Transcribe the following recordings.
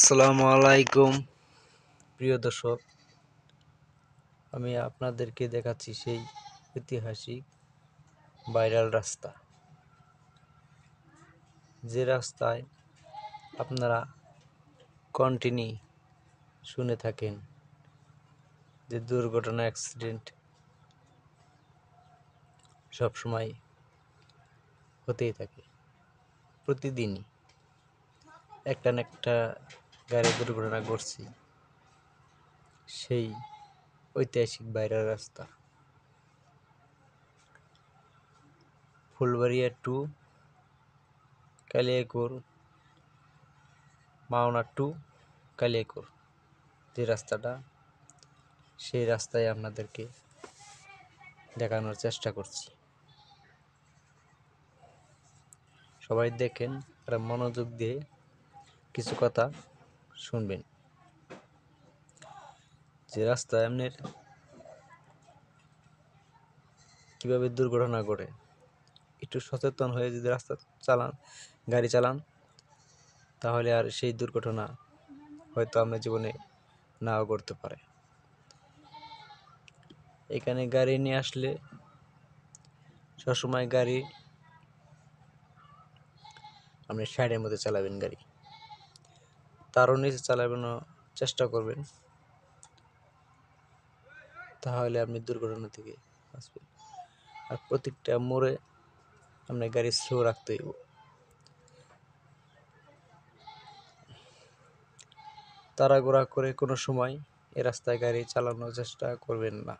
আসসালামু আলাইকুম প্রিয় দর্শক, আমি আপনাদেরকে দেখাচ্ছি সেই ঐতিহাসিক ভাইরাল রাস্তা, যে রাস্তায় আপনারা কন্টিনিউ শুনে থাকেন যে দুর্ঘটনা অ্যাক্সিডেন্ট সবসময় হতেই থাকে। প্রতিদিনই একটা না একটা গাড়ি দুর্ঘটনা ঘটছে সেই ঐতিহাসিক ভাইরাল রাস্তা ফুলবাড়িয়া টু কালিয়াকৈর, মাওনা টু কালিয়াকৈর যে রাস্তাটা, সেই রাস্তায় আপনাদেরকে দেখানোর চেষ্টা করছি। সবাই দেখেন আর মনোযোগ দিয়ে কিছু কথা শুনবেন। যে রাস্তায় আপনার কিভাবে দুর্ঘটনা ঘটে, একটু সচেতন হয়ে যদি রাস্তা গাড়ি চালান, তাহলে আর সেই দুর্ঘটনা হয়তো আপনার জীবনে নাও ঘটতে পারে। এখানে গাড়ি নিয়ে আসলে সবসময় গাড়ি আপনি সাইডের মধ্যে চালাবেন, গাড়ি তারও নিচে চালানোর চেষ্টা করবেন, তাহলে আপনি দুর্ঘটনা থেকে বাঁচবেন। আর প্রত্যেকটা মোড়ে আপনার গাড়ি স্লো রাখতে হইব। তাড়াহুড়া করে কোনো সময় এ রাস্তায় গাড়ি চালানোর চেষ্টা করবেন না,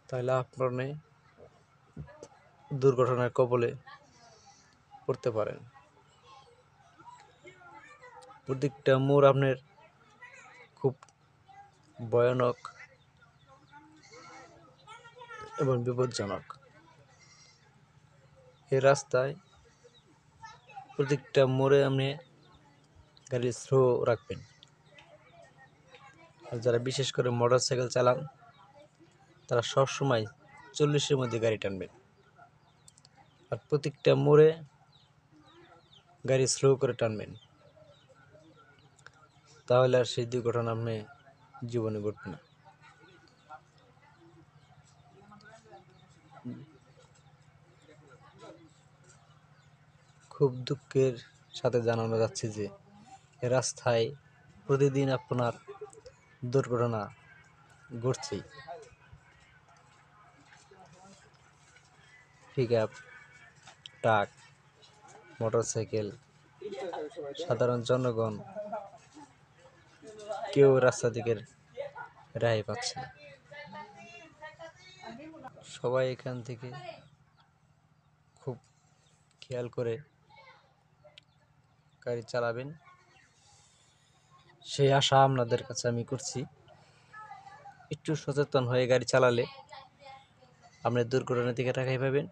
তাহলে আপনি দুর্ঘটনার কবলে পড়তে পারেন। প্রত্যেকটা মোড় আপনার খুব ভয়ানক এবং বিপজ্জনক। এই রাস্তায় প্রত্যেকটা মোড়ে আপনি গাড়ি স্লো রাখবেন। আর যারা বিশেষ করে মোটর সাইকেল চালান, তারা সবসময় 40-এর মধ্যে গাড়ি টানবেন। আর প্রত্যেকটা মোড়ে গাড়ি স্লো করে টানবেন, তাহলে আর সেই দুর্ঘটনা আপনি জীবনে ঘটবে না। খুব দুঃখের সাথে জানানো যাচ্ছে যে এ রাস্তায় প্রতিদিন আপনার দুর্ঘটনা ঘটছেই। পিকআপ, ট্রাক, মোটরসাইকেল, সাধারণ জনগণ কেউ রাস্তা থেকে রেহাই পাচ্ছে না। সবাই এখান থেকে খুব খেয়াল করে গাড়ি চালাবেন, সেই আশা আপনাদের কাছে আমি করছি। একটু সচেতন হয়ে গাড়ি চালালে আপনি দুর্ঘটনা থেকে রেহাই পাবেন।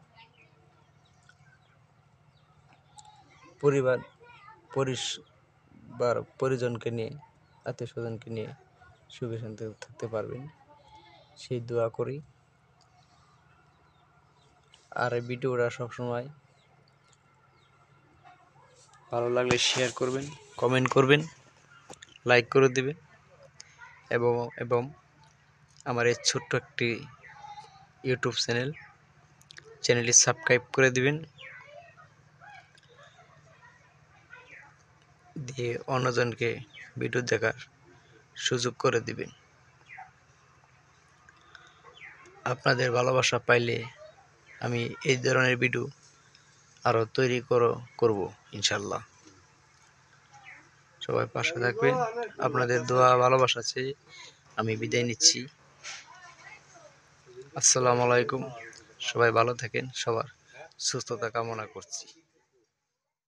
পরিজনকে নিয়ে, আত্মীয় স্বজনকে নিয়ে সুখে শান্তিতে থাকতে পারবেন, সেই দোয়া করি। আর এই ভিডিওটা সবসময় ভালো লাগলে শেয়ার করবেন, কমেন্ট করবেন, লাইক করে দেবেন এবং আমার এই ছোট্ট একটি ইউটিউব চ্যানেলটি সাবস্ক্রাইব করে দিবেন, দিয়ে অন্যজনকে ভিডিও দেখার সুযোগ করে দিবেন। আপনাদের ভালোবাসা পাইলে আমি এই ধরনের ভিডিও আরও তৈরি করব ইনশাল্লাহ। সবাই পাশে থাকবেন। আপনাদের দোয়া ভালোবাসা চেয়ে আমি বিদায় নিচ্ছি। আসসালামু আলাইকুম। সবাই ভালো থাকেন, সবার সুস্থতা কামনা করছি।